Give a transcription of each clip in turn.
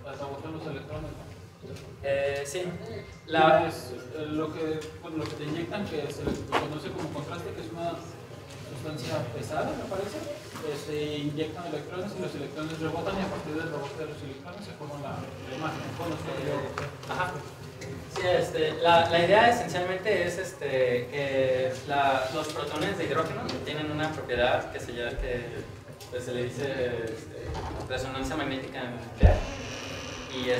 rebotan los electrones, ¿no? Sí. Lo que te inyectan, que se le conoce como contraste, que es una sustancia pesada, me parece, inyectan electrones y los electrones rebotan, y a partir del rebote de los electrones se forma la imagen. Ajá. Sí, la idea esencialmente es que los protones de hidrógeno tienen una propiedad que se le dice resonancia magnética nuclear. Y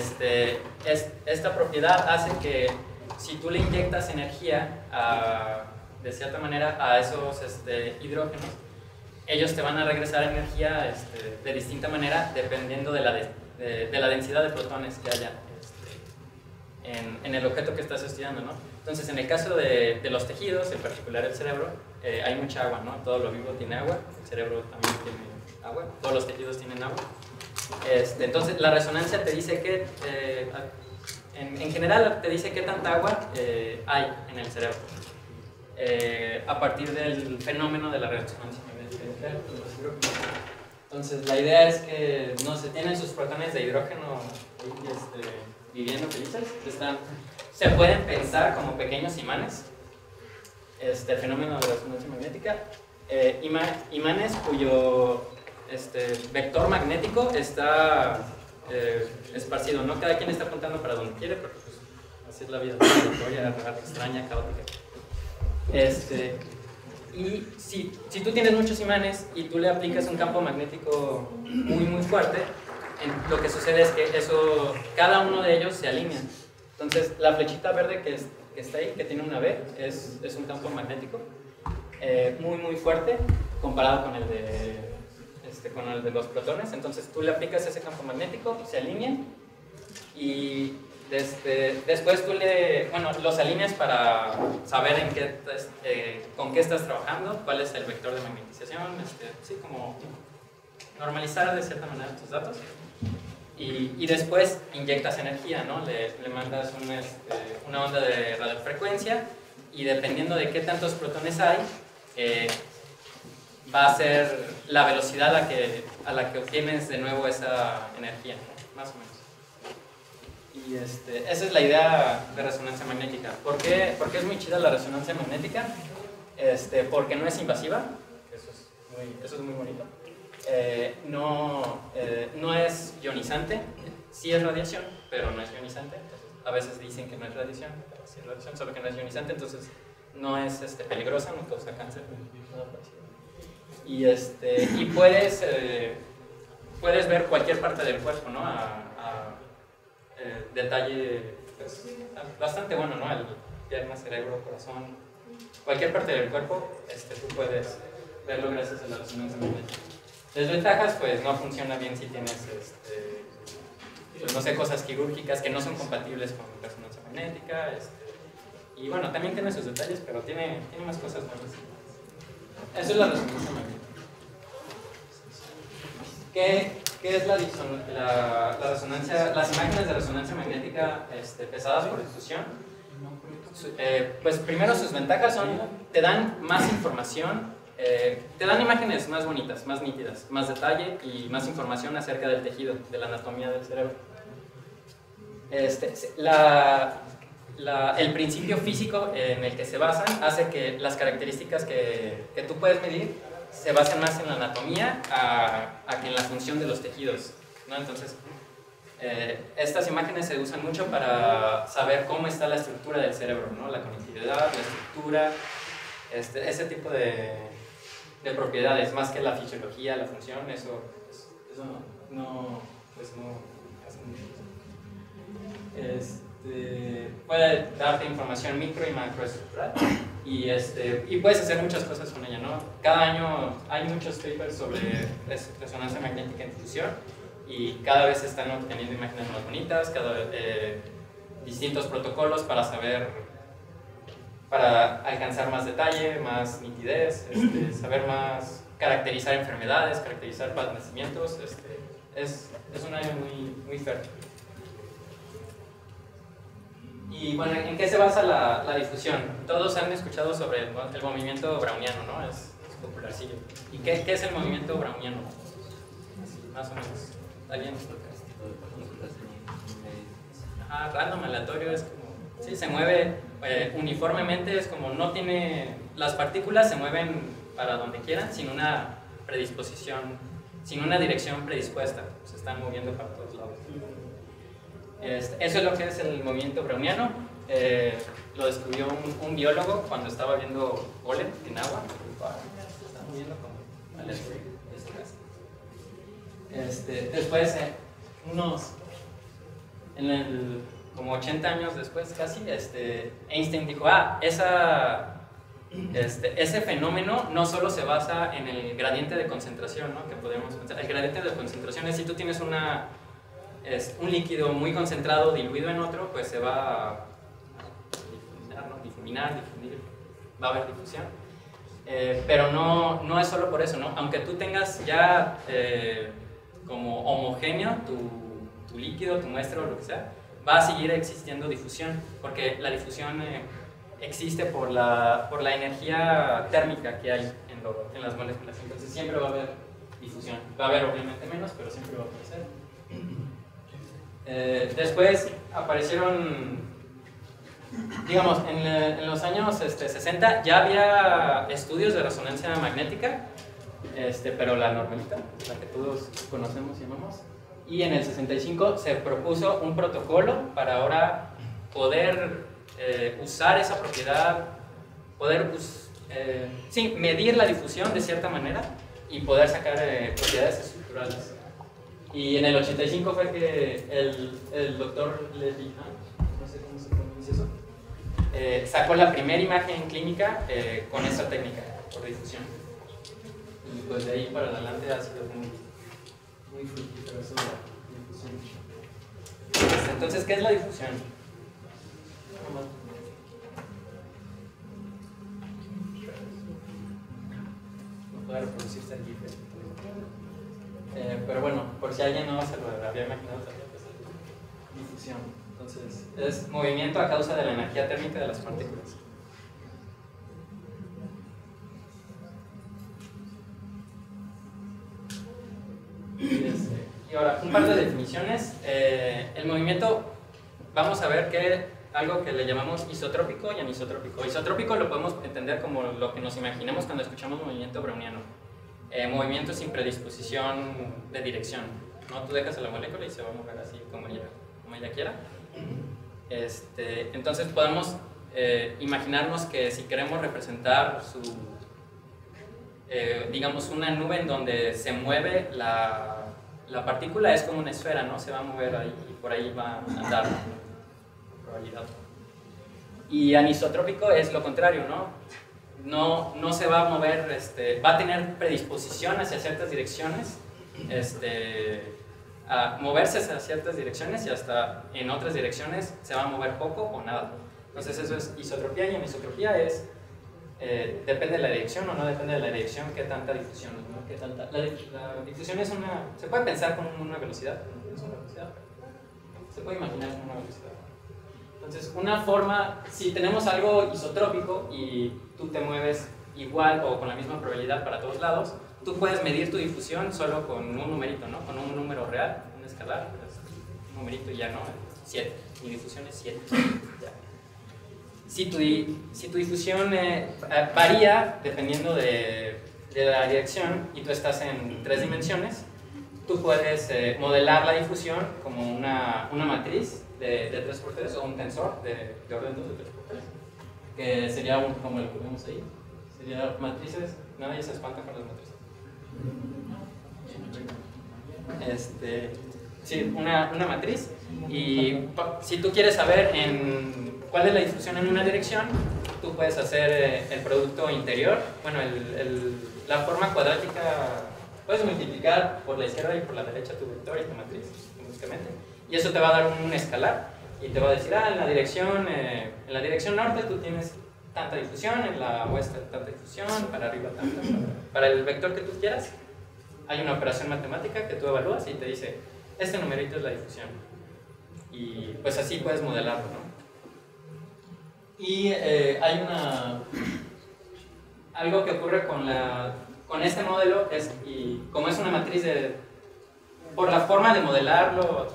esta propiedad hace que si tú le inyectas energía de cierta manera a esos hidrógenos, ellos te van a regresar energía de distinta manera dependiendo de la densidad de protones que haya en el objeto que estás estudiando, ¿no? Entonces, en el caso de los tejidos, en particular el cerebro, hay mucha agua, ¿no? Todo lo vivo tiene agua, el cerebro también tiene agua, todos los tejidos tienen agua. Entonces, la resonancia te dice que, en general, te dice qué tanta agua hay en el cerebro a partir del fenómeno de la resonancia magnética nuclear. Entonces, la idea es que no se tienen sus protones de hidrógeno viviendo felices. Se pueden pensar como pequeños imanes. El fenómeno de resonancia magnética, imanes cuyo vector magnético está esparcido, ¿no? Cada quien está apuntando para donde quiere, porque pues, así es la vida, extraña, caótica. Y si tú tienes muchos imanes y tú le aplicas un campo magnético muy muy fuerte, lo que sucede es que cada uno de ellos se alinea. Entonces la flechita verde que está ahí, que tiene una B, es un campo magnético muy muy fuerte comparado con el de los protones. Entonces tú le aplicas ese campo magnético, se alinean y después tú los alineas para saber con qué estás trabajando, cuál es el vector de magnetización, sí, como normalizar de cierta manera tus datos. Y después inyectas energía, ¿no? Le mandas una onda de radiofrecuencia y dependiendo de qué tantos protones hay, va a ser la velocidad a la que obtienes de nuevo esa energía, ¿no? Más o menos. Y esa es la idea de resonancia magnética. ¿Por qué es muy chida la resonancia magnética? Porque no es invasiva, eso es muy bonito. No es ionizante, sí es radiación, pero no es ionizante. Entonces, a veces dicen que no es radiación, pero sí es radiación, solo que no es ionizante, entonces no es peligrosa, no causa cáncer, nada parecido. Y puedes ver cualquier parte del cuerpo, ¿no? Detalle pues, bastante bueno, ¿no? Pierna, cerebro, corazón, cualquier parte del cuerpo, tú puedes verlo gracias a la resonancia magnética. Desventajas, pues no funciona bien si tienes, pues, no sé, cosas quirúrgicas que no son compatibles con resonancia magnética, y bueno, también tiene sus detalles, pero tiene más cosas buenas. Eso es la resonancia magnética. ¿Qué es la resonancia? Las imágenes de resonancia magnética pesadas por difusión. Pues primero sus ventajas te dan más información, te dan imágenes más bonitas, más nítidas, más detalle y más información acerca del tejido, de la anatomía del cerebro. El principio físico en el que se basan hace que las características que tú puedes medir se basen más en la anatomía que en la función de los tejidos, ¿no? Entonces, estas imágenes se usan mucho para saber cómo está la estructura del cerebro, ¿no? La conectividad, la estructura, ese tipo de propiedades, más que la fisiología, la función, eso no hace mucho. Puede darte información micro y macroestructural y puedes hacer muchas cosas con ella, ¿no? Cada año hay muchos papers sobre resonancia magnética en difusión y cada vez se están obteniendo imágenes más bonitas, distintos protocolos para alcanzar más detalle, más nitidez, saber más, caracterizar enfermedades, caracterizar padecimientos. Es un área muy, muy fértil. Y bueno, ¿en qué se basa la difusión? Todos han escuchado sobre el movimiento browniano, ¿no? Es popularcillo. ¿Y qué es el movimiento browniano? Así, más o menos. ¿Alguien nos toca? Random, aleatorio, es como, sí, se mueve uniformemente, es como no tiene, las partículas se mueven para donde quieran sin una predisposición, sin una dirección predispuesta, se están moviendo para todos lados. Eso es lo que es el movimiento browniano. Lo descubrió un biólogo cuando estaba viendo polen en agua. Se está moviendo como aleatorio. Después, como 80 años después casi, Einstein dijo, ese fenómeno no solo se basa en el gradiente de concentración, ¿no? Que podemos pensar. El gradiente de concentración es si tú tienes un líquido muy concentrado diluido en otro, pues se va a difuminar, difundir, va a haber difusión. Pero no es solo por eso, ¿no? Aunque tú tengas ya como homogéneo tu líquido, tu muestra o lo que sea, va a seguir existiendo difusión, porque la difusión existe por la energía térmica que hay en las moléculas. Entonces siempre va a haber difusión. Va a haber obviamente menos, pero siempre va a aparecer. Después aparecieron, digamos, en los años 60 ya había estudios de resonancia magnética, pero la normalita, la que todos conocemos y amamos. Y en el 65 se propuso un protocolo para ahora poder usar esa propiedad, medir la difusión de cierta manera y poder sacar propiedades estructurales. Y en el 85 fue que el doctor Levi, no sé cómo se pronuncia eso, sacó la primera imagen clínica con esa técnica por difusión. Y pues de ahí para adelante ha sido muy fructífero eso de la difusión. Entonces, ¿qué es la difusión? No puede reproducirse aquí, pero bueno, por si alguien no se lo había imaginado también, pues difusión. Entonces, es movimiento a causa de la energía térmica de las partículas. Y ahora, un par de definiciones. El movimiento, vamos a ver que algo que le llamamos isotrópico y anisotrópico. Isotrópico lo podemos entender como lo que nos imaginamos cuando escuchamos movimiento browniano. Movimiento sin predisposición de dirección, ¿no? Tú dejas a la molécula y se va a mover así como ella quiera. Entonces podemos imaginarnos que si queremos representar digamos una nube en donde se mueve la partícula, es como una esfera, ¿no? Se va a mover ahí y por ahí va a andar con probabilidad. Y anisotrópico es lo contrario, ¿no? No se va a mover, va a tener predisposición hacia ciertas direcciones, a moverse hacia ciertas direcciones y hasta en otras direcciones se va a mover poco o nada. Entonces eso es isotropía, y anisotropía es depende de la dirección o no depende de la dirección, qué tanta difusión, ¿no? ¿Qué tanta? La difusión es se puede pensar como una velocidad, ¿no? Es una velocidad, se puede imaginar como una velocidad. Entonces, una forma, si tenemos algo isotrópico y tú te mueves igual o con la misma probabilidad para todos lados, tú puedes medir tu difusión solo con un numerito, ¿no? Con un número real, un escalar, pues, un numerito y ya, ¿no? 7. Mi difusión es 7. Ya. Si tu difusión varía dependiendo de la dirección y tú estás en 3 dimensiones, tú puedes modelar la difusión como una matriz de 3×3 o un tensor de orden 2 de 3×3, que sería como lo que vemos ahí. Sería matrices, nadie se espanta con las matrices. Sí, una matriz. Y si tú quieres saber cuál es la difusión en una dirección, tú puedes hacer el producto interior. Bueno, la forma cuadrática, puedes multiplicar por la izquierda y por la derecha tu vector y tu matriz, básicamente. Y eso te va a dar un escalar y te va a decir, en la dirección norte tú tienes tanta difusión, en la oeste tanta difusión, para arriba tanta. Para el vector que tú quieras, hay una operación matemática que tú evalúas y te dice, este numerito es la difusión. Y pues así puedes modelarlo, ¿no? Y hay algo que ocurre con este modelo, y como es una matriz por la forma de modelarlo,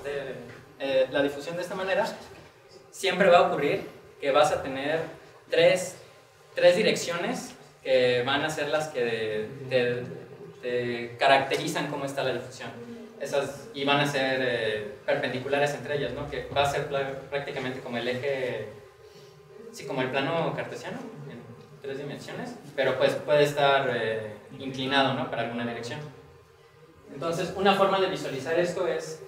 la difusión de esta manera, siempre va a ocurrir que vas a tener tres direcciones que van a ser las que te caracterizan cómo está la difusión. Y van a ser perpendiculares entre ellas, ¿no? Que va a ser prácticamente como el eje, sí, como el plano cartesiano en 3 dimensiones, pero pues puede estar inclinado, ¿no? Para alguna dirección. Entonces, una forma de visualizar esto es,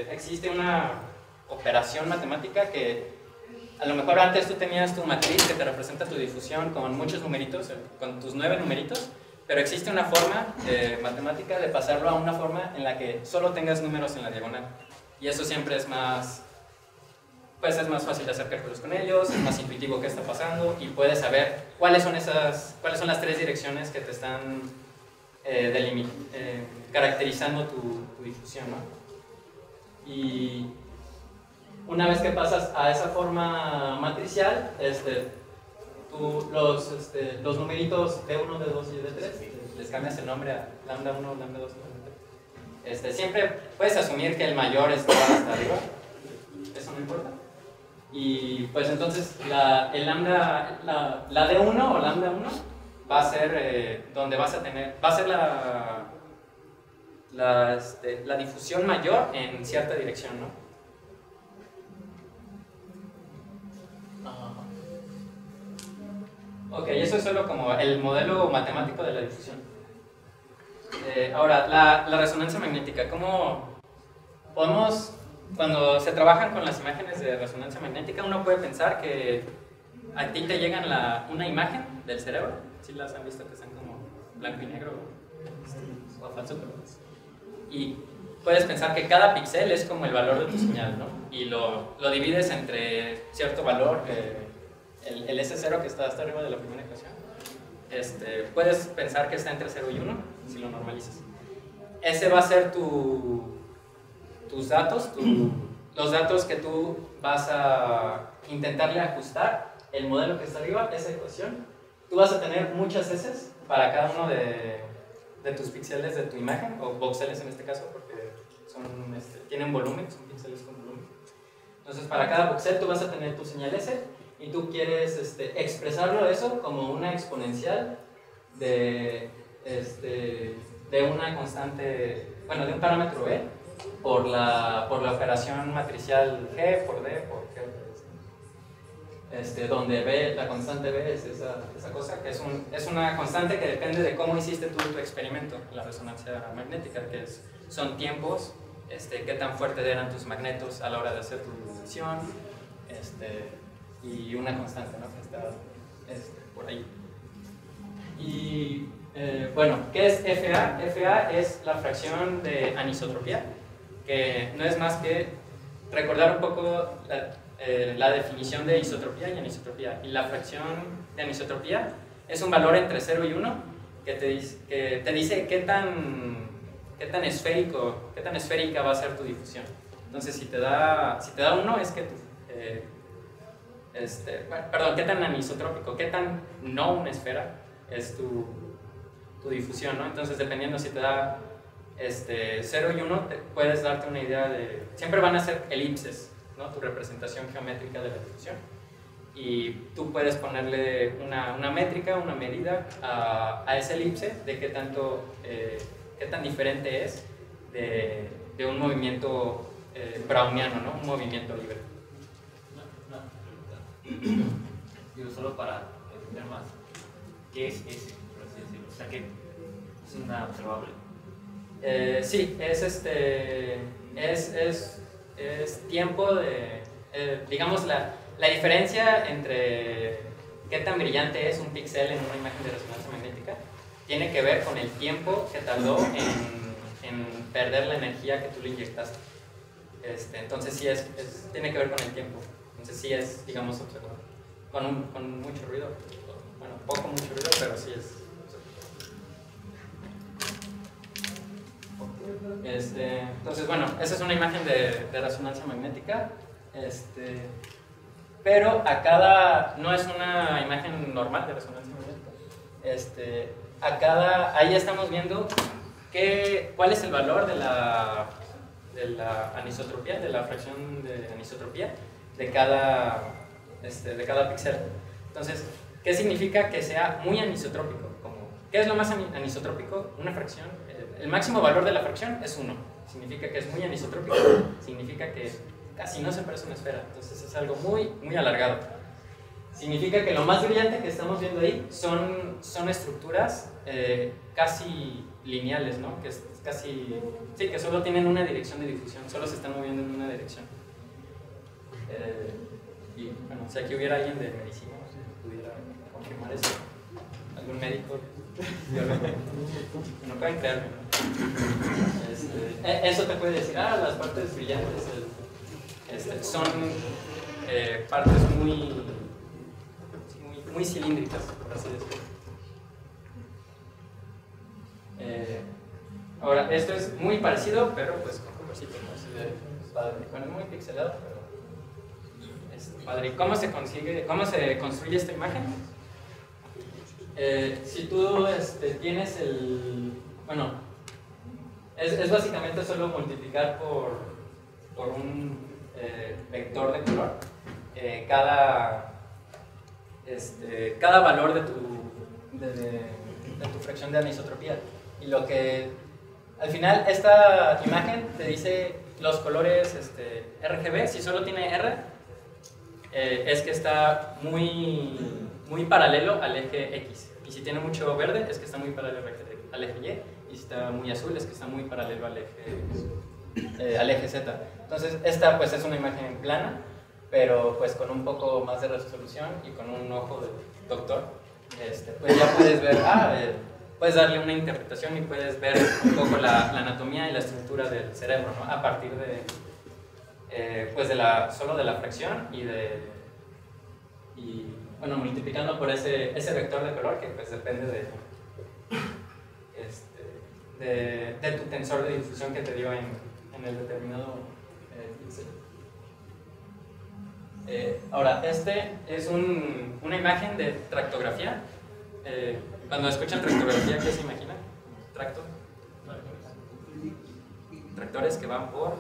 existe una operación matemática que a lo mejor antes tú tenías tu matriz que te representa tu difusión con muchos numeritos, con tus 9 numeritos, pero existe una forma matemática de pasarlo a una forma en la que solo tengas números en la diagonal. Y eso siempre es más, pues es más fácil de hacer cálculos con ellos, es más intuitivo qué está pasando y puedes saber cuáles son las 3 direcciones que te están caracterizando tu difusión, ¿no? Y una vez que pasas a esa forma matricial, los numeritos D1, D2 y D3, les cambias el nombre a lambda 1, lambda 2, lambda 3. Siempre puedes asumir que el mayor está hasta arriba, eso no importa. Y pues entonces la D1 o lambda 1 va a ser donde vas a tener, va a ser la difusión mayor en cierta dirección, ¿no? Ok, eso es solo como el modelo matemático de la difusión. Ahora, la resonancia magnética. ¿Cómo podemos, cuando se trabajan con las imágenes de resonancia magnética, uno puede pensar que a ti te llegan una imagen del cerebro? ¿Sí las han visto que están como blanco y negro o a falso color? Y puedes pensar que cada píxel es como el valor de tu señal, ¿no? Y lo divides entre cierto valor, el S0 que está hasta arriba de la primera ecuación. Puedes pensar que está entre 0 y 1 si lo normalizas. Ese va a ser tus datos, los datos que tú vas a intentarle ajustar el modelo que está arriba, esa ecuación. Tú vas a tener muchas S para cada uno de tus píxeles de tu imagen, o voxeles en este caso, porque tienen volumen, son píxeles con volumen. Entonces, para cada voxel tú vas a tener tu señal S y tú quieres expresarlo eso como una exponencial de una constante, bueno, de un parámetro B por la operación matricial G por D por G, donde B, la constante B es esa cosa que es una constante que depende de cómo hiciste tú tu experimento, la resonancia magnética, que son tiempos, qué tan fuertes eran tus magnetos a la hora de hacer tu medición, y una constante, ¿no? Que está por ahí. Y bueno, ¿qué es FA? FA es la fracción de anisotropía, que no es más que recordar un poco la definición de isotropía y anisotropía. Y la fracción de anisotropía es un valor entre 0 y 1 que te dice qué tan esférica va a ser tu difusión. Entonces, si te da 1 es que qué tan anisotrópico, qué tan no una esfera es tu difusión, ¿no? Entonces, dependiendo si te da 0 y 1, puedes darte una idea de... Siempre van a ser elipses, ¿no? Tu representación geométrica de la difusión. Y tú puedes ponerle una métrica, una medida a esa elipse de qué tan diferente es de un movimiento browniano, ¿no? Un movimiento libre. Digo, solo para entender más, ¿qué es ese, por así decirlo? O sea, que es una observable. Sí, es tiempo de, digamos, la diferencia entre qué tan brillante es un píxel en una imagen de resonancia magnética tiene que ver con el tiempo que tardó en perder la energía que tú le inyectaste. Entonces sí tiene que ver con el tiempo. Entonces sí es, digamos, observable. Con mucho ruido. Bueno, mucho ruido, pero sí es. Entonces, bueno, esa es una imagen de resonancia magnética. Pero no es una imagen normal de resonancia magnética. ahí estamos viendo cuál es el valor de la anisotropía, de la fracción de anisotropía de cada píxel. Entonces, ¿qué significa que sea muy anisotrópico? ¿Qué es lo más anisotrópico? Una fracción, el máximo valor de la fracción es 1. Significa que es muy anisotrópico, significa que casi no se parece a una esfera, entonces es algo muy, muy alargado. Significa que lo más brillante que estamos viendo ahí son estructuras casi lineales, ¿no? Que que solo tienen una dirección de difusión, solo se están moviendo en una dirección. Y bueno, si aquí hubiera alguien de medicina, pudiera confirmar eso. ¿Algún médico? No pueden creerme. Eso te puede decir, las partes brillantes son partes muy cilíndricas, por así decirlo. Ahora, esto es muy parecido, pero pues con colorcitos, ¿no? Bueno, es muy pixelado, pero es padre. ¿Cómo se construye esta imagen? Si tú tienes bueno, es básicamente solo multiplicar por un vector de color cada valor de tu fracción de anisotropía. Y lo que al final esta imagen te dice los colores RGB, si solo tiene R, es que está muy paralelo al eje X. Y si tiene mucho verde, es que está muy paralelo al eje Y. Y si está muy azul, es que está muy paralelo al eje Z. Entonces, esta pues es una imagen plana, pero pues con un poco más de resolución y con un ojo de doctor, pues ya puedes ver, puedes darle una interpretación y puedes ver un poco la anatomía y la estructura del cerebro, ¿no? A partir pues solo de la fracción y bueno, multiplicando por ese vector de color que pues depende de tu tensor de difusión que te dio en el determinado píxel. Ahora, es una imagen de tractografía. Cuando escuchan tractografía, ¿qué se imaginan? Tractores que van por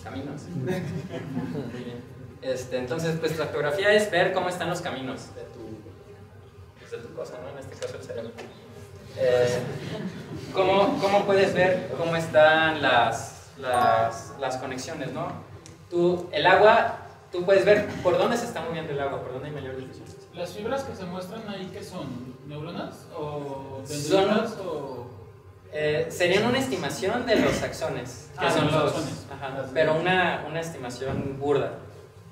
caminos. Muy bien. Entonces, pues tractografía es ver cómo están los caminos de tu cosa, ¿no? En este caso el cerebro. ¿Cómo puedes ver cómo están las conexiones, ¿no? El agua, tú puedes ver por dónde se está moviendo el agua, por dónde hay mayor difusión. ¿Las fibras que se muestran ahí qué son? ¿Neuronas? ¿O dendritas? Serían una estimación de los axones, que son los axones. Ajá, pero una estimación burda.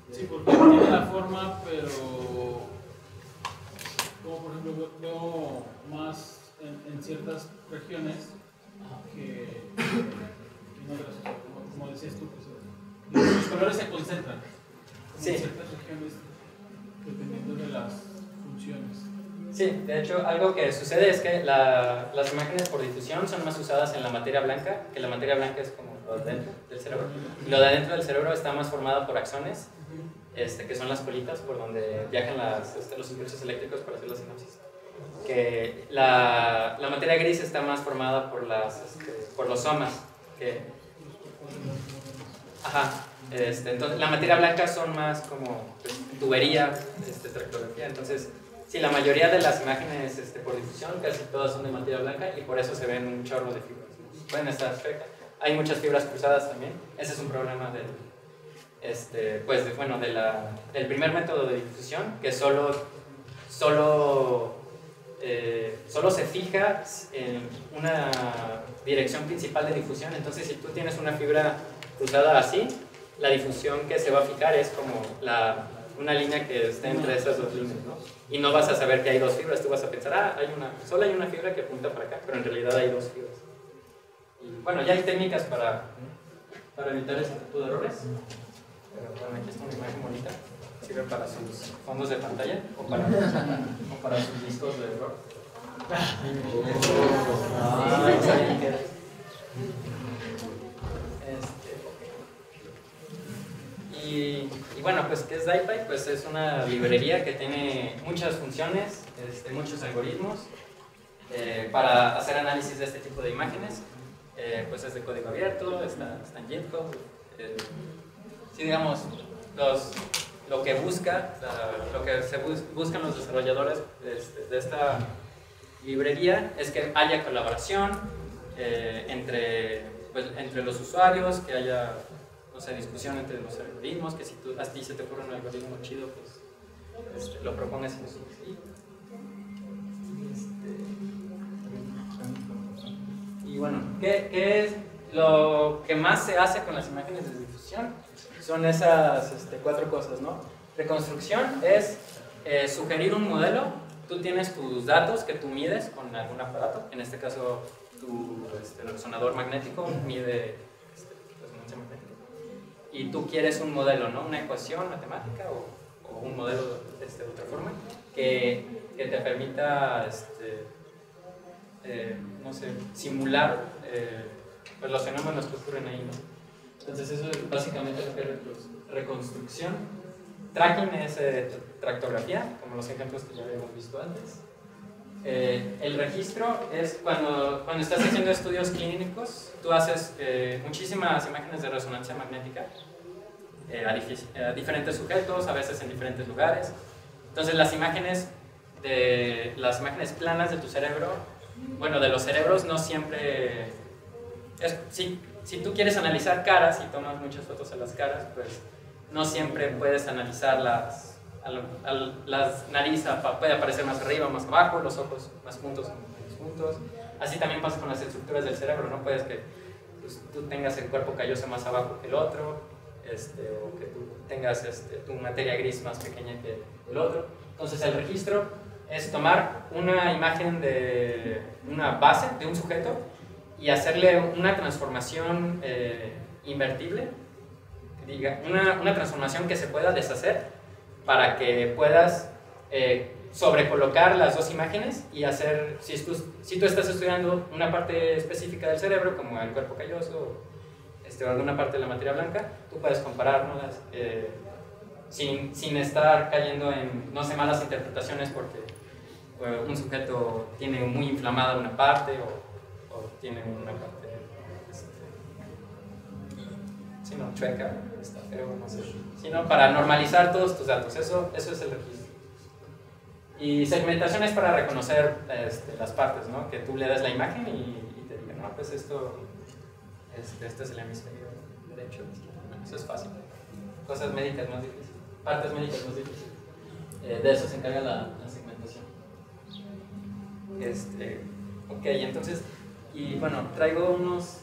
Sí, porque tiene la forma, pero como por ejemplo veo más en ciertas regiones que no, gracias, como decías tú, pues, los colores se concentran Sí. en ciertas regiones dependiendo de las funciones. Sí, de hecho algo que sucede es que las imágenes por difusión son más usadas en la materia blanca, que la materia blanca es como lo de dentro del cerebro. Y lo de adentro del cerebro está más formado por axones, que son las colitas por donde viajan los impulsos eléctricos para hacer la sinapsis. Que la materia gris está más formada por los somas. Entonces la materia blanca son más como tubería, tractografía. Entonces, sí, la mayoría de las imágenes por difusión, casi todas son de materia blanca y por eso se ven un chorro de fibras. Pueden estar cerca. Hay muchas fibras cruzadas también. Ese es un problema del primer método de difusión, que solo se fija en una dirección principal de difusión. Entonces, si tú tienes una fibra cruzada así, la difusión que se va a fijar es como una línea que está entre esas dos líneas, ¿no? Y no vas a saber que hay dos fibras, tú vas a pensar, solo hay una fibra que apunta para acá, pero en realidad hay dos fibras. Y bueno, ya hay técnicas para evitar ese tipo de errores. Pero bueno, aquí está una imagen bonita. Sirve para sus fondos de pantalla o para sus discos de error. Y bueno, pues ¿qué es DiPy? Pues es una librería que tiene muchas funciones, muchos algoritmos para hacer análisis de este tipo de imágenes. Pues es de código abierto, está en GitHub. Sí, digamos, lo que buscan los desarrolladores de esta librería es que haya colaboración entre los usuarios, que haya, no sé, discusión entre los algoritmos, que si a ti se te ocurre un algoritmo chido, pues lo propongas y lo subes. Y bueno, ¿qué es lo que más se hace con las imágenes de difusión? Son esas 4 cosas, ¿no? Reconstrucción es sugerir un modelo. Tú tienes tus datos que tú mides con algún aparato. En este caso, tu resonador magnético mide resonancia magnética. Y tú quieres un modelo, ¿no? Una ecuación matemática o un modelo de otra forma que te permita no sé, simular pues los fenómenos que ocurren ahí, ¿no? Entonces eso es básicamente lo que es reconstrucción. Tracking es tractografía, como los ejemplos que ya habíamos visto antes. El registro es cuando estás haciendo estudios clínicos, tú haces muchísimas imágenes de resonancia magnética a diferentes sujetos, a veces en diferentes lugares. Entonces las imágenes planas de tu cerebro, bueno, de los cerebros, no siempre si tú quieres analizar caras y tomas muchas fotos a las caras, pues no siempre puedes analizar las narices, puede aparecer más arriba, más abajo, los ojos más juntos o menos juntos. Así también pasa con las estructuras del cerebro, no puedes que pues, tú tengas el cuerpo calloso más abajo que el otro, o que tú tengas tu materia gris más pequeña que el otro. Entonces el registro es tomar una imagen de una base, de un sujeto, y hacerle una transformación invertible, una transformación que se pueda deshacer para que puedas sobrecolocar las dos imágenes y hacer, si tú estás estudiando una parte específica del cerebro, como el cuerpo calloso o alguna parte de la materia blanca, tú puedes compararlas sin estar cayendo en, no sé, malas interpretaciones porque un sujeto tiene muy inflamada una parte o tiene una parte sino chueca, está feo, no sé, sino para normalizar todos tus datos. Eso es el registro. Y segmentación es para reconocer las partes, ¿no? Que tú le das la imagen y te diga, no, pues esto es el hemisferio derecho. Bueno, eso es fácil. Cosas médicas más difíciles, partes médicas más difíciles. De eso se encarga la segmentación. Ok, entonces, y bueno, traigo unos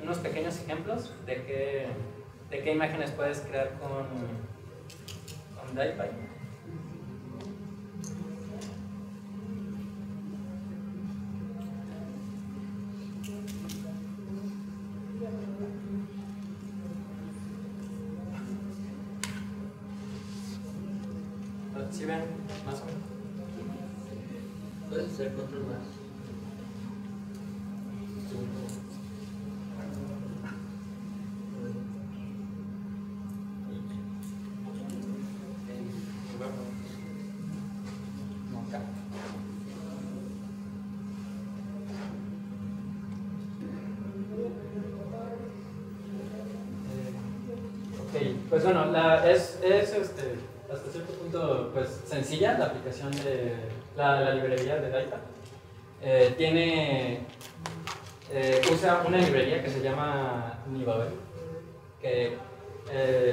unos pequeños ejemplos de qué imágenes puedes crear con DiPy. ¿Sí ven más o menos? Puede ser control más. Pues bueno, es hasta cierto punto pues, sencilla la aplicación de la librería de DiPy. Usa una librería que se llama Nibabel, que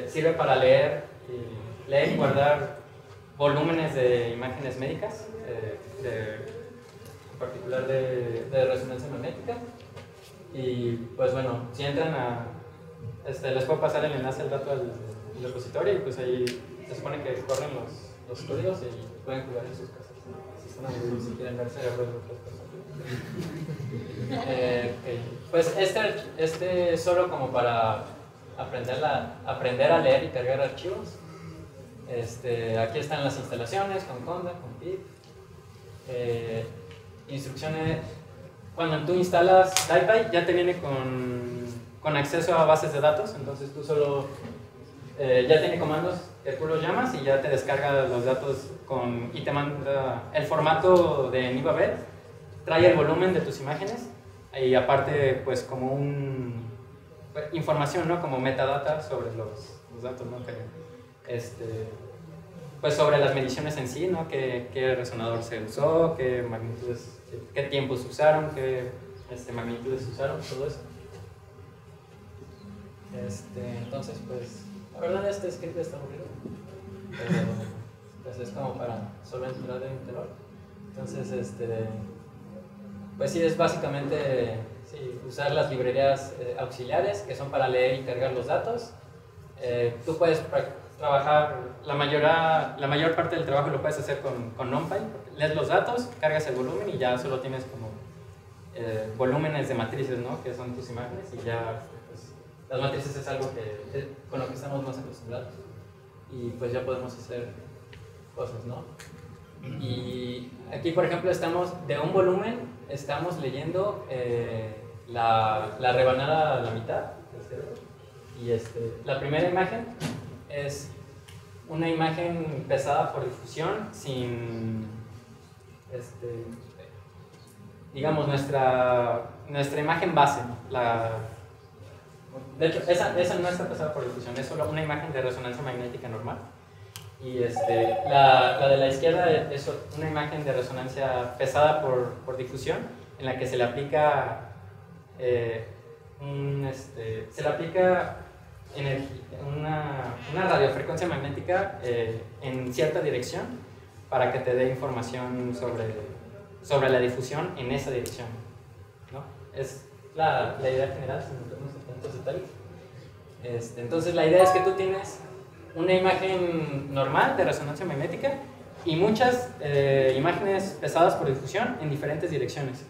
sirve para leer y guardar volúmenes de imágenes médicas, en particular de resonancia magnética. Y pues bueno, si entran les puedo pasar el enlace al dato al repositorio y pues ahí se supone que corren los códigos y pueden jugar en sus casas, si están aburridos, si quieren ver cerebros de otras personas. Pues solo como para aprender a leer y cargar archivos. Aquí están las instalaciones con Conda, con pip. Instrucciones. Cuando tú instalas DiPy ya te viene con con acceso a bases de datos, entonces tú solo ya tiene comandos que tú los llamas y ya te descarga los datos y te manda el formato de Nivabel, trae el volumen de tus imágenes y aparte pues como información, ¿no? Como metadata sobre los datos, ¿no? Pues sobre las mediciones en sí, ¿no? Qué resonador se usó, qué magnitudes, qué tiempos se usaron, qué magnitudes se usaron, todo eso. Entonces, pues, la verdad este script está aburrido, pero pues es como para solo entrar en interior. Entonces, pues sí, es básicamente usar las librerías auxiliares que son para leer y cargar los datos. Tú puedes trabajar, la mayor parte del trabajo lo puedes hacer con NumPy, lees los datos, cargas el volumen y ya solo tienes como volúmenes de matrices, ¿no? Que son tus imágenes y ya pues, las matrices es algo con lo que estamos más acostumbrados y pues ya podemos hacer cosas, ¿no? Y aquí por ejemplo de un volumen estamos leyendo la rebanada a la mitad y la primera imagen es una imagen pesada por difusión sin digamos nuestra imagen base, de hecho esa no está pesada por difusión, es solo una imagen de resonancia magnética normal y la de la izquierda es una imagen de resonancia pesada por difusión en la que se le aplica una radiofrecuencia magnética en cierta dirección para que te dé información sobre la difusión en esa dirección, ¿no? Es la idea general, sin meternos en tantos detalles. Entonces la idea es que tú tienes una imagen normal de resonancia magnética y muchas imágenes pesadas por difusión en diferentes direcciones.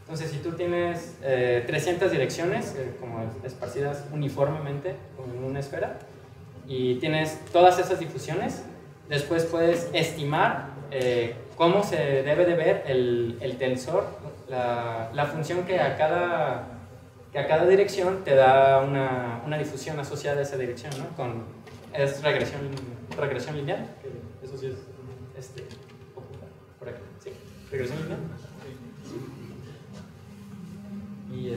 Entonces, si tú tienes 300 direcciones como esparcidas uniformemente en una esfera y tienes todas esas difusiones, después puedes estimar cómo se debe de ver el tensor, la función que a cada dirección te da una difusión asociada a esa dirección, ¿no? Es regresión lineal, que eso sí es por aquí, ¿sí? Regresión lineal. Y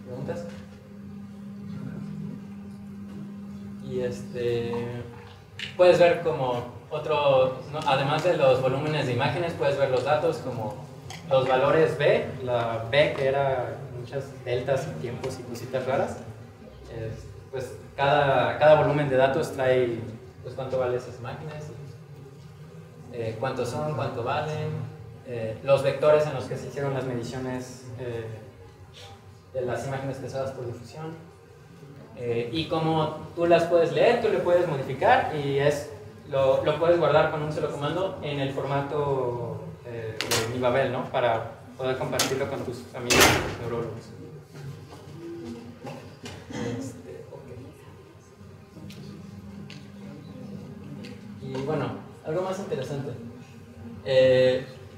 ¿preguntas? Y puedes ver como ¿no? Además de los volúmenes de imágenes, puedes ver los datos como los valores B, la B que era muchas deltas y tiempos y cositas raras. Pues cada volumen de datos trae pues cuánto valen esas imágenes, cuántos son, cuánto valen, los vectores en los que se hicieron las mediciones de las imágenes pesadas por difusión, y como tú las puedes leer, tú le puedes modificar y lo puedes guardar con un solo comando en el formato de Nivabel, ¿no? Para poder compartirlo con tus amigos neurólogos. Y bueno, algo más interesante.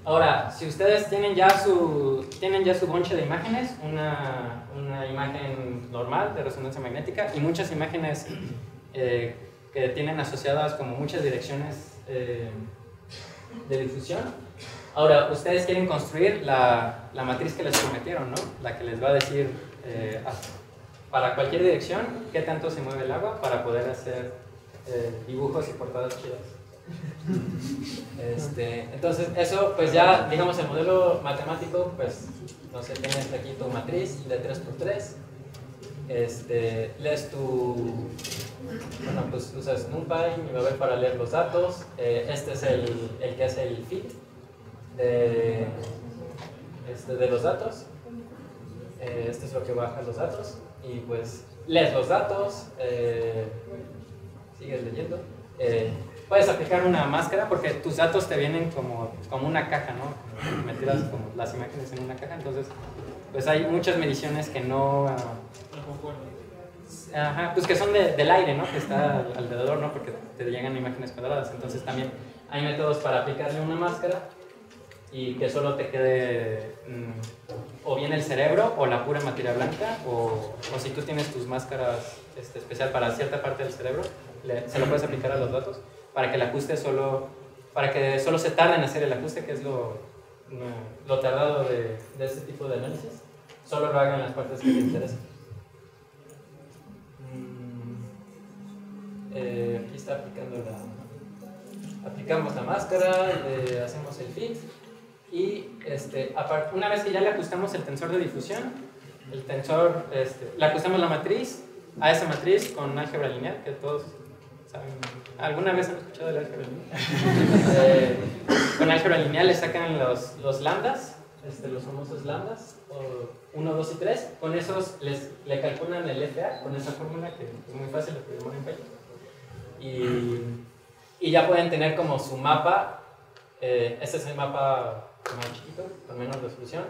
Ahora, si ustedes tienen ya su bonche de imágenes, una imagen normal de resonancia magnética y muchas imágenes que tienen asociadas como muchas direcciones de difusión, ahora ustedes quieren construir la matriz que les prometieron, ¿no? La que les va a decir para cualquier dirección qué tanto se mueve el agua para poder hacer dibujos y portadas chidas. Entonces eso pues ya digamos el modelo matemático pues no sé, tienes aquí tu matriz de 3×3, lees bueno pues usas NumPy, Nivabel para leer los datos, este es el que hace el feed de los datos, este es lo que baja los datos y pues lees los datos, sigues leyendo. Puedes aplicar una máscara porque tus datos te vienen como una caja, ¿no? Metidas como las imágenes en una caja, entonces pues hay muchas mediciones que no pues que son del aire, ¿no? Que está alrededor, ¿no? Porque te llegan imágenes cuadradas, entonces también hay métodos para aplicarle una máscara y que solo te quede o bien el cerebro o la pura materia blanca, o si tú tienes tus máscaras especial para cierta parte del cerebro, se lo puedes aplicar a los datos para que el ajuste para que solo se tarde en hacer el ajuste, que es lo tardado de este tipo de análisis, solo lo hagan las partes que te interesan. Aquí está aplicamos la máscara, hacemos el fit y una vez que ya le ajustamos el tensor de difusión, le ajustamos la matriz a esa matriz con álgebra lineal, que todos saben. ¿Alguna vez han escuchado del álgebra lineal? Con álgebra lineal le sacan los lambdas, los famosos lambdas, 1, 2 y 3. Con esos le calculan el FA, con esa fórmula que es muy fácil de programar en Python. Y ya pueden tener como su mapa, este es el mapa más chiquito, con menos resolución,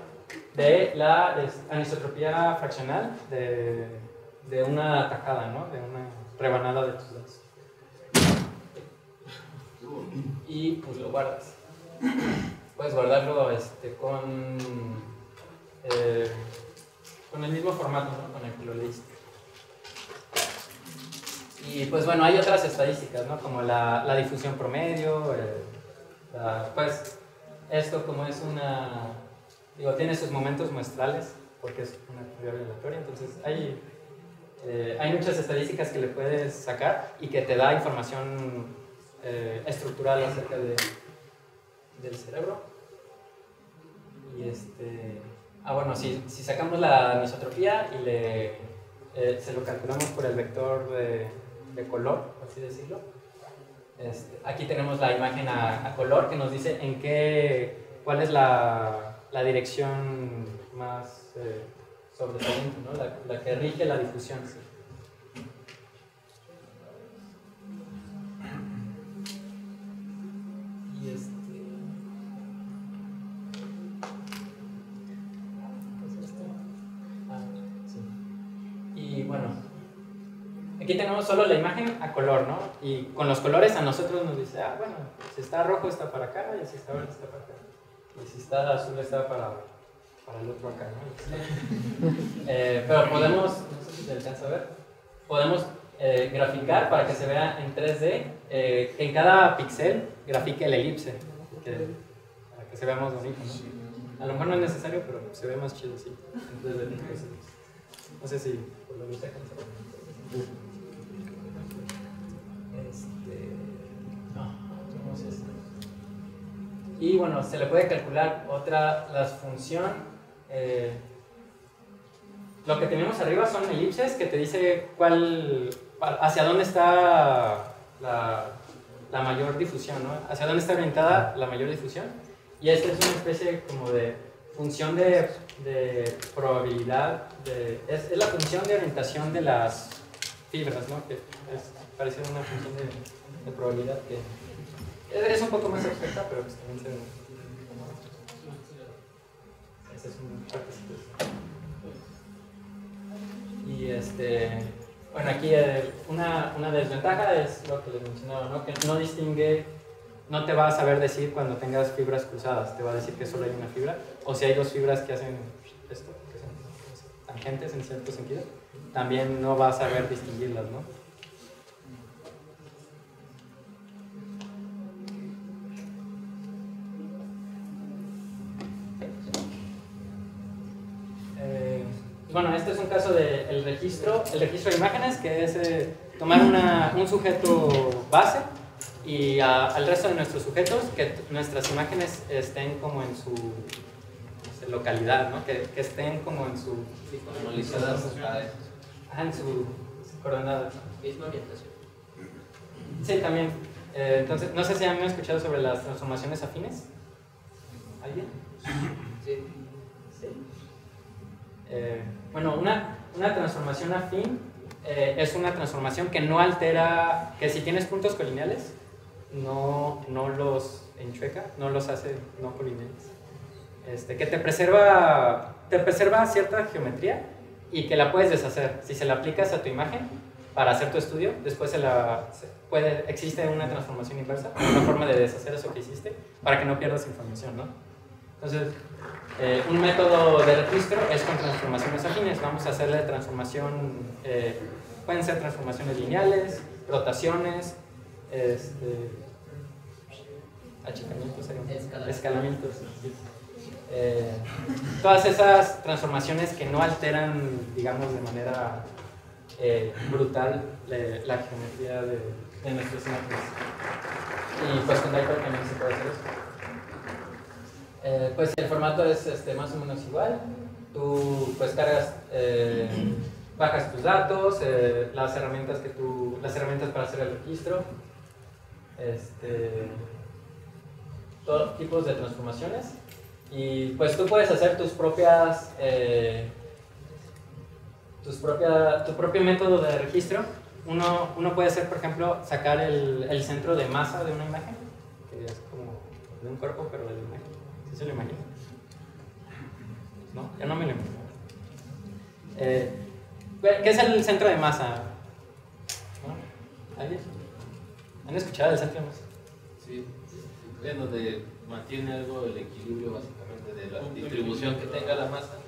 de la anisotropía fraccional de una tajada, ¿no? De una rebanada de tus datos. Y pues lo guardas. Puedes guardarlo con el mismo formato, ¿no? Con el que lo leíste. Y pues bueno, hay otras estadísticas, ¿no? Como la difusión promedio, pues esto como es tiene sus momentos muestrales, porque es una variable aleatoria, entonces hay muchas estadísticas que le puedes sacar y que te da información estructural acerca del cerebro. Y bueno, si sacamos la anisotropía y se lo calculamos por el vector de color, por así decirlo, aquí tenemos la imagen a color que nos dice cuál es la dirección más sobresaliente, ¿no? La que rige la difusión. ¿Sí? Y bueno, aquí tenemos solo la imagen a color, ¿no? Y con los colores a nosotros nos dice, bueno, si está rojo está para acá, y si está verde está para acá. Y si está azul está para el otro acá, ¿no? Pero podemos, no sé si se alcanza a ver, podemos graficar para que se vea en 3D, que en cada píxel grafique el elipse, para que se vea más bonito, ¿no? A lo mejor no es necesario, pero se ve más chido así, en 3D. No sé si por lo gusta alcanza a ver. Y bueno, se le puede calcular la función. Lo que tenemos arriba son elipses que te dice hacia dónde está la mayor difusión, ¿no? Hacia dónde está orientada la mayor difusión. Y esta es una especie como de función de probabilidad, es la función de orientación de las fibras, ¿no? Que parece una función de probabilidad que es un poco más abstracta, pero pues también se... Esa es una partecita. Y bueno, aquí una desventaja es lo que les mencionaba, ¿no? Que no distingue, no te va a saber decir cuando tengas fibras cruzadas, te va a decir que solo hay una fibra, o si hay dos fibras que hacen esto, que son tangentes en cierto sentido, también no va a saber distinguirlas, ¿no? Bueno, este es un caso del registro de imágenes, que es tomar un sujeto base y al resto de nuestros sujetos, que nuestras imágenes estén como en su localidad, ¿no? Que estén como en su... en su coordenada. Misma orientación. Sí, también. Entonces, no sé si han escuchado sobre las transformaciones afines. ¿Alguien? Sí. Sí. Bueno, una transformación afín es una transformación que no altera, que si tienes puntos colineales, no los enchueca, no los hace no colineales. Que te preserva cierta geometría y que la puedes deshacer. Si se la aplicas a tu imagen para hacer tu estudio, después existe una transformación inversa, una forma de deshacer eso que hiciste para que no pierdas información, ¿no? Entonces, un método de registro es con transformaciones afines. Vamos a hacerle transformación, pueden ser transformaciones lineales, rotaciones, achicamientos, escalamientos. Todas esas transformaciones que no alteran, digamos, de manera brutal la geometría de nuestros imágenes. Y pues con Dapper también se puede hacer eso. Pues el formato es más o menos igual. Tú pues cargas, bajas tus datos, las herramientas para hacer el registro, todos tipos de transformaciones. Y pues tú puedes hacer tus propias, tu propio método de registro. Uno puede hacer, por ejemplo, sacar el centro de masa de una imagen, que es como de un cuerpo, pero de la imagen. ¿Sí se lo imagina? No, yo no me lo imagino. ¿Qué es el centro de masa? ¿No? ¿Alguien? ¿Han escuchado del centro de masa? Sí, es donde mantiene algo el equilibrio básicamente de la distribución que tenga la masa.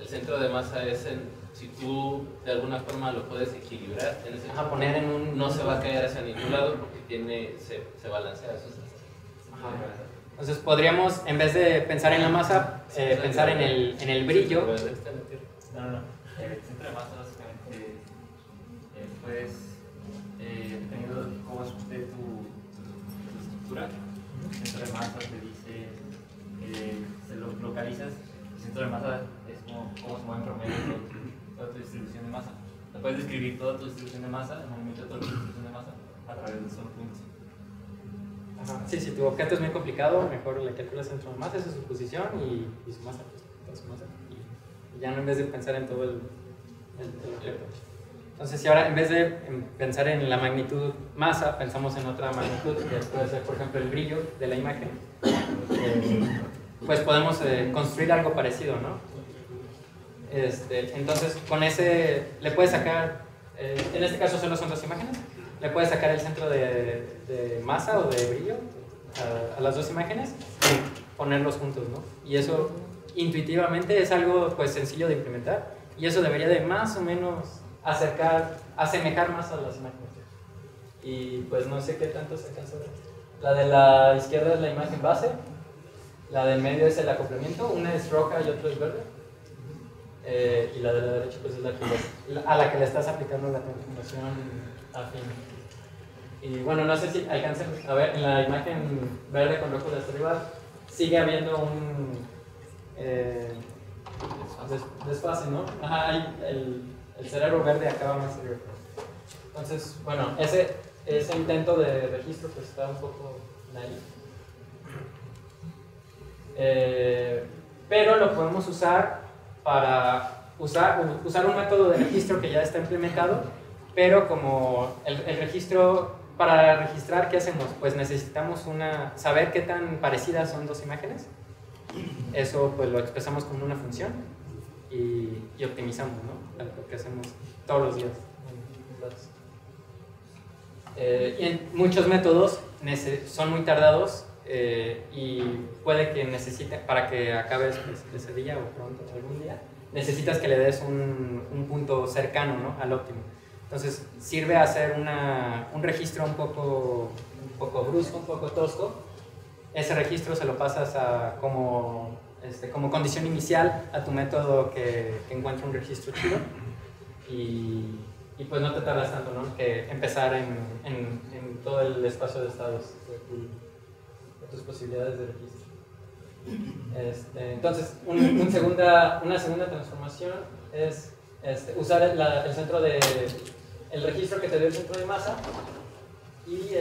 El centro de masa es si tú de alguna forma lo puedes equilibrar, en ese poner en un... no se va a caer hacia ningún lado porque se balancea. Eso es Entonces podríamos, en vez de pensar en la masa, pensar en el brillo. No. El centro de masa básicamente puedes, dependiendo de cómo esté tu estructura, el centro de masa te dice, se lo localizas. El centro de masa es como cómo se mueve en promedio toda tu distribución de masa. O puedes describir toda tu distribución de masa, el movimiento de toda tu distribución de masa a través de solo puntos. Sí, si tu objeto es muy complicado, mejor le calculas el centro de masa, esa es su posición y su masa, pues, su masa. Y ya no, en vez de pensar en todo el objeto. Entonces, si ahora en vez de pensar en la magnitud masa, pensamos en otra magnitud, que puede ser, por ejemplo, el brillo de la imagen, pues podemos construir algo parecido, ¿no? Entonces, con ese le puedes sacar, en este caso solo son dos imágenes, le puedes sacar el centro de masa o de brillo a las dos imágenes y ponerlos juntos, ¿no? Y eso intuitivamente es algo pues sencillo de implementar y eso debería de más o menos asemejar más a las imágenes. Y pues no sé qué tanto se alcanza a ver. La de la izquierda es la imagen base, la del medio es el acoplamiento, una es roja y otra es verde. Y la de la derecha pues es a la que le estás aplicando la transformación afín. Y bueno, no sé si alcancen a ver, en la imagen verde con rojo de hasta arriba sigue habiendo un desfase, ¿no? Ajá, el cerebro verde acaba más arriba. Entonces, bueno, ese intento de registro pues está un poco naive. Pero lo podemos usar para usar un método de registro que ya está implementado, pero como el registro, para registrar, ¿qué hacemos? Pues necesitamos saber qué tan parecidas son dos imágenes. Eso pues lo expresamos con una función y optimizamos, ¿no? Lo que hacemos todos los días. Y en muchos métodos son muy tardados y puede que necesite, para que acabes ese día o pronto, algún día, necesitas que le des un punto cercano, ¿no? Al óptimo. Entonces sirve hacer un registro un poco brusco, un poco tosco. Ese registro se lo pasas como condición inicial a tu método que encuentre un registro chido y pues no te tardas tanto, ¿no? Que empezar en todo el espacio de estados de tus posibilidades de registro. Entonces, una segunda transformación es usar el centro el registro que te dio el centro de masa y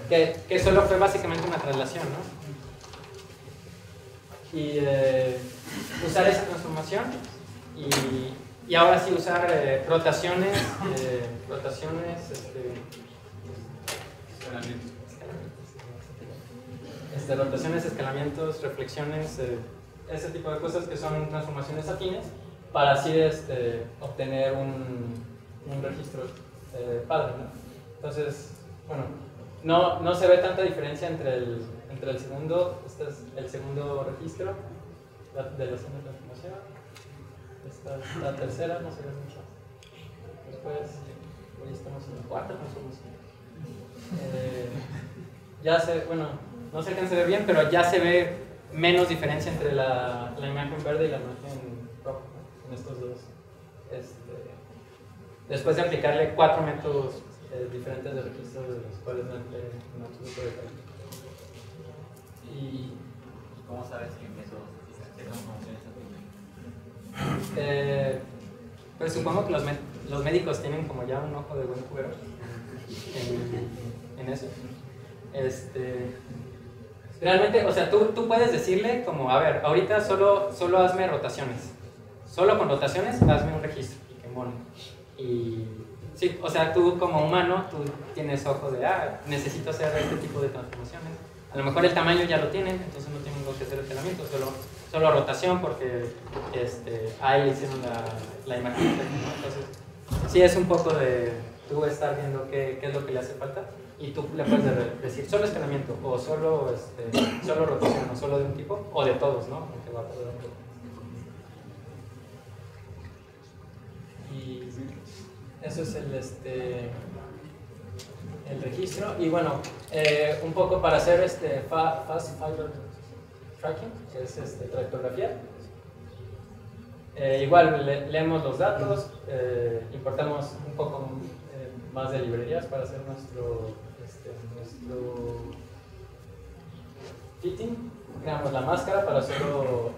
que solo fue básicamente una traslación, ¿no? Y usar esa transformación y ahora sí usar rotaciones, rotaciones, escalamientos, reflexiones, ese tipo de cosas que son transformaciones afines para así obtener un registro padre, ¿no? Entonces, bueno, no se ve tanta diferencia entre entre el segundo, este es el segundo registro de la zona de transformación. Esta es la tercera, no se ve mucho. Después, hoy estamos en la cuarta transformación. Ya se, bueno, no se alcanza a ver bien, pero ya se ve menos diferencia entre la imagen verde y la imagen roja, ¿no? En estos dos. Después de aplicarle 4 métodos diferentes de registro, de los cuales no entré en absoluto detalle. Y ¿Cómo sabes qué métodos qué transformaciones aplican? pues supongo que los médicos tienen como ya un ojo de buen cubero en eso. Realmente, o sea, tú puedes decirle como, a ver, ahorita solo hazme rotaciones. Solo con rotaciones hazme un registro. Qué mono. Y sí, o sea, tú como humano, tú tienes ojo de, necesito hacer este tipo de transformaciones. A lo mejor el tamaño ya lo tienen, entonces no tengo que hacer entrenamiento, solo rotación porque ahí hicieron la imagen. Entonces, sí es un poco de tú estar viendo qué es lo que le hace falta y tú le puedes decir solo escalamiento o solo rotación o solo de un tipo o de todos, ¿no? Aunque va a poder un poco. Y eso es el registro. Y bueno, un poco para hacer Fast Fiber Tracking, que es tractografía. Igual leemos los datos, importamos un poco más de librerías para hacer nuestro fitting. Creamos la máscara para solo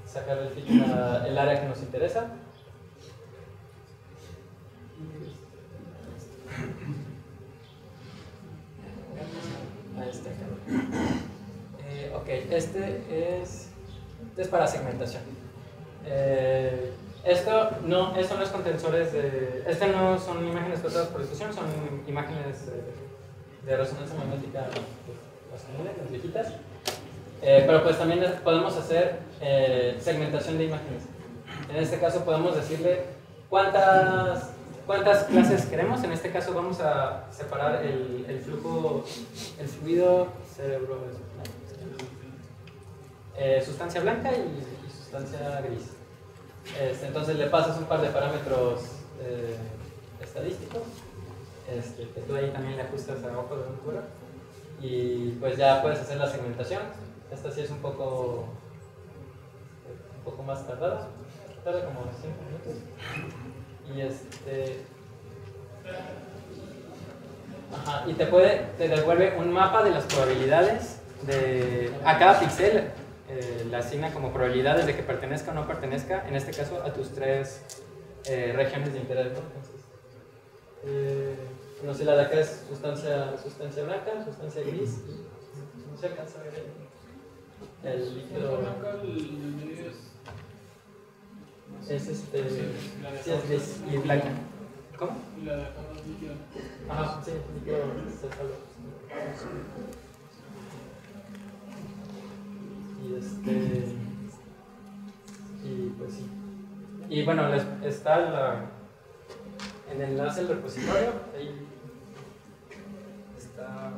sacar el fitting el área que nos interesa. Ok, este es para segmentación. Esto no es con tensores no son imágenes cortadas por difusión, son imágenes de resonancia magnética, las viejitas. Pero pues también podemos hacer segmentación de imágenes. En este caso podemos decirle cuántas clases queremos. En este caso vamos a separar el fluido cerebro, sustancia blanca y sustancia gris. Entonces le pasas un par de parámetros estadísticos, que tú ahí también le ajustas a ojo de un cura y pues ya puedes hacer la segmentación. Esta sí es un poco más tardada, tarda como 5 minutos. Y te devuelve un mapa de las probabilidades a cada píxel. Le asigna como probabilidades de que pertenezca o no pertenezca, en este caso a tus 3 regiones de interés, ¿no? Entonces, no sé, la de acá es sustancia blanca, sustancia gris y no se alcanza a ver el líquido blanca, el medio es gris y blanca. ¿Cómo? Y la de acá no es líquido. Ajá, sí, líquido cefalo. Y pues sí. Y bueno, está en el enlace del repositorio, ahí está.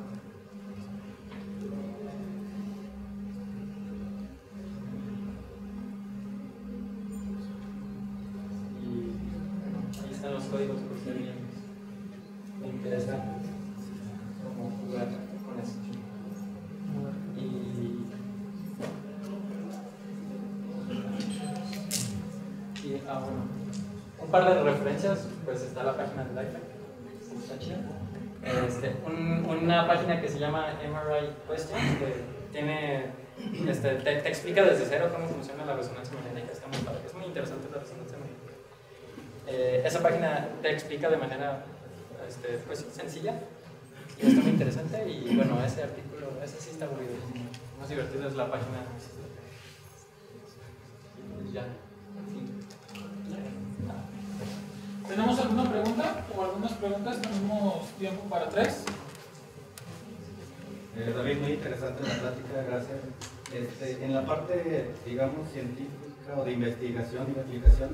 Y ahí están los códigos por si alguien le interesa cómo jugar con eso. Bueno, un par de referencias, pues está la página de Lifehack, está chida. Una página que se llama MRI Questions, que tiene, te explica desde cero cómo funciona la resonancia magnética, está muy padre, es muy interesante la resonancia magnética. Esa página te explica de manera pues, sencilla y está muy interesante. Y bueno, ese artículo, ese sí está aburrido, más divertido es la página. Ya. ¿Tenemos alguna pregunta o algunas preguntas? Tenemos tiempo para 3. David, muy interesante la plática, gracias. En la parte, digamos, científica o de investigación y de aplicación,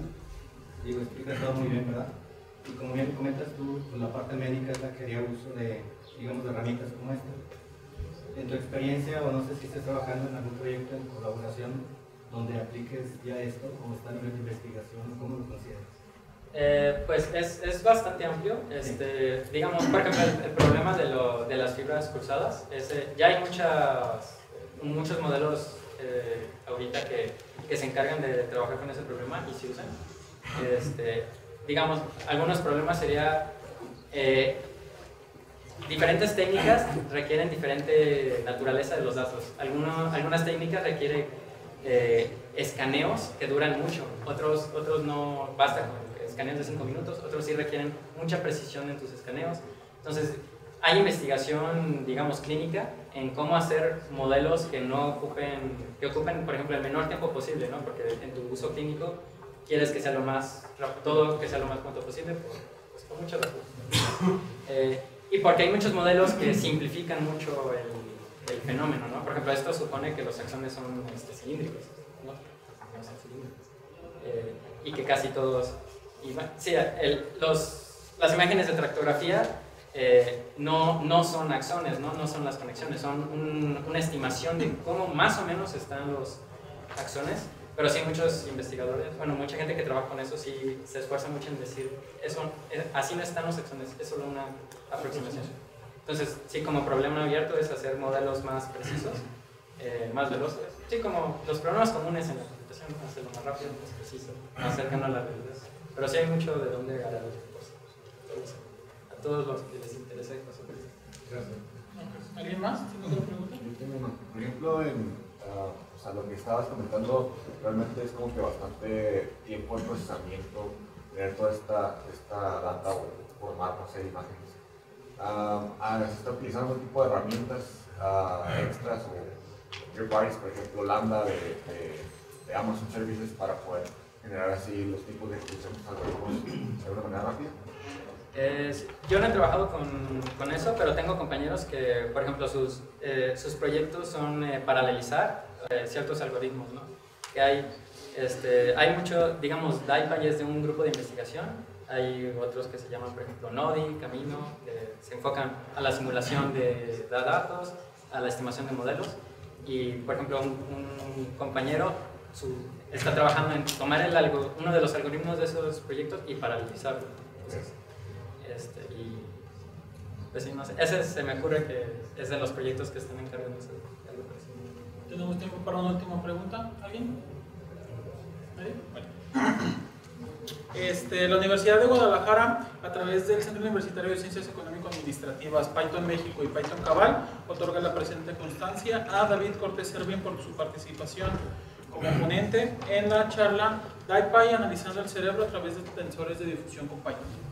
explicas todo muy bien, ¿verdad? Y como bien comentas tú, pues la parte médica es la que haría uso de digamos, de herramientas como esta. En tu experiencia, o no sé si estés trabajando en algún proyecto en colaboración donde apliques ya esto, o está a nivel de investigación, ¿cómo lo consideras? Pues es bastante amplio. Digamos, por ejemplo, el problema de las fibras cruzadas es, ya hay muchos modelos ahorita que se encargan de trabajar con ese problema y se usan. Digamos, algunos problemas sería diferentes técnicas requieren diferente naturaleza de los datos. Algunas técnicas requieren escaneos que duran mucho, otros no basta con escaneos de 5 minutos, otros sí requieren mucha precisión en tus escaneos. Entonces, hay investigación, digamos, clínica en cómo hacer modelos que ocupen, por ejemplo, el menor tiempo posible, ¿no? Porque en tu uso clínico quieres que sea lo más pronto posible, pues, por muchas razones. Y porque hay muchos modelos que simplifican mucho el fenómeno, ¿no? Por ejemplo, esto supone que los axones son cilíndricos, ¿no? No son cilíndricos. Y que casi todos... sí, las imágenes de tractografía no son axones, no son las conexiones, son una estimación de cómo más o menos están los axones, pero sí muchos investigadores, mucha gente que trabaja con eso sí se esfuerza mucho en decir, así no están los axones, es solo una aproximación. Entonces, sí, como problema abierto es hacer modelos más precisos, más veloces, sí, como los problemas comunes en la computación, hacerlo más rápido, más preciso, más cercano a la realidad. Pero sí hay mucho de dónde agarrar cosas. A todos los que les interese cosas. Gracias. ¿Alguien más? ¿Tiene otra pregunta? Yo tengo una. Por ejemplo, lo que estabas comentando, realmente es como que bastante tiempo de procesamiento, tener toda esta data o formar, no sé, imágenes. ¿Se está utilizando algún tipo de herramientas extras o third-parties, por ejemplo, Lambda de Amazon Services para poder generar así los tipos de ejecución algoritmos de una manera rápida? Yo no he trabajado con eso, pero tengo compañeros que, por ejemplo, sus proyectos son paralelizar ciertos algoritmos, ¿no? Que hay mucho, digamos, DAIPA es de un grupo de investigación, hay otros que se llaman, por ejemplo, Nodi, Camino, que se enfocan a la simulación de datos, a la estimación de modelos, y, por ejemplo, un compañero está trabajando en tomar uno de los algoritmos de esos proyectos y paralelizarlo. Entonces, y pues sí, no sé, ese se me ocurre que es de los proyectos que están encargándose de algo parecido. ¿Tenemos tiempo para una última pregunta? ¿Alguien? ¿Nadie? Bueno. La Universidad de Guadalajara, a través del Centro Universitario de Ciencias Económico-Administrativas Python México y Python Cabal, otorga la presente constancia a David Cortés Servien por su participación como ponente en la charla DAIPy analizando el cerebro a través de tensores de difusión con Python.